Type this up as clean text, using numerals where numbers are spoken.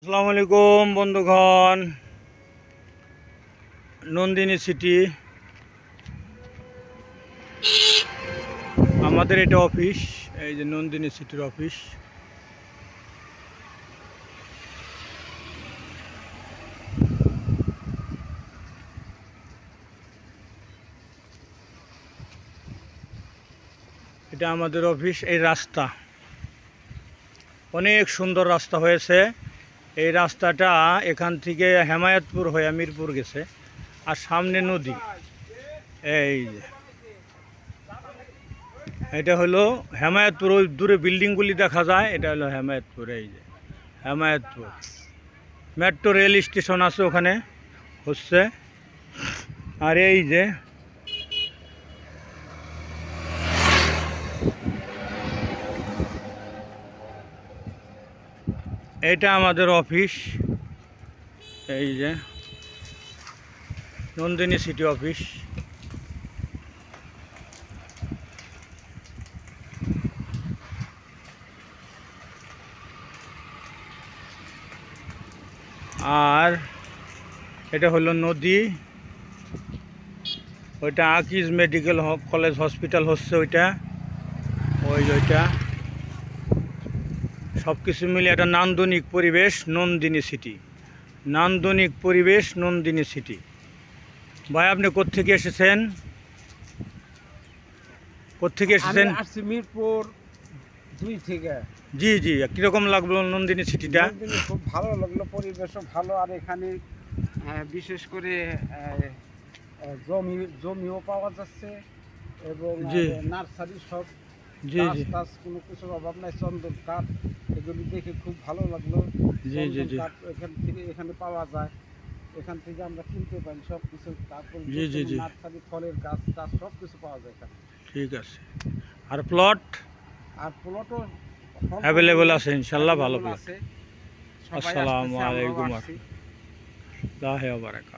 আসসালামু আলাইকুম বন্ধুগণ, নন্দিনী সিটি আমাদের এটা অফিস। এই যে নন্দিনী সিটির অফিস। এটা আমাদের অফিস। এই রাস্তা অনেক সুন্দর রাস্তা হয়েছে। এই রাস্তাটা এখান থেকে হেমায়েতপুর হয়ে মিরপুর গেছে, আর সামনে নদী। এই যে এটা হলো হেমায়েতপুর, ওই দূরে বিল্ডিংগুলি দেখা যায়, এটা হলো হেমায়েতপুর। এই যে হেমায়েতপুর মেট্রো রেল স্টেশন আছে ওখানে হচ্ছে। আর এই যে এটা আমাদের অফিস। এই যে নন্দিনী সিটি অফিস। আর এটা হলো নদী। ওইটা আকিজ মেডিকেল কলেজ হসপিটাল হচ্ছে ওইটা। ওইটা সব কিছু মিলে একটা নান্দনিক পরিবেশ নন্দিনী সিটি। নান্দনিক পরিবেশ নন্দিনী সিটি। ভাই, আপনি কোত্থেকে এসেছেন? কোত্থেকে এসেছেন? আসছি মিরপুর 2 থেকে। জি জি, কীরকম লাগলো নন্দিনী সিটিটা? খুব ভালো লাগলো, পরিবেশও ভালো। আর এখানে বিশেষ করে জমিও পাওয়া যাচ্ছে এবং জি নার্সারি সব জি জি গাছ কোনো কিছুর অভাব নাই। চন্দন কাঠ এগুলি দেখে খুব ভালো লাগলো। জি জি জি কাঠ এখানে পাওয়া যায়, এখান থেকে আমরা কিনতে পারি সব কিছু। তারপর জি জি জি, নার্সারি ফলের গাছ টাছ সব কিছু পাওয়া যায় এখানে। ঠিক আছে। আর প্লট আর প্লটও অ্যাভেলেবল আছে ইনশাল্লাহ, ভালো প্লট। আছে। সবাই আসসালামু আসতেছে, আমরাও আলাইকুম আসছি। ওয়া রাহমাতুল্লাহি ওয়া বারাকাতুহু।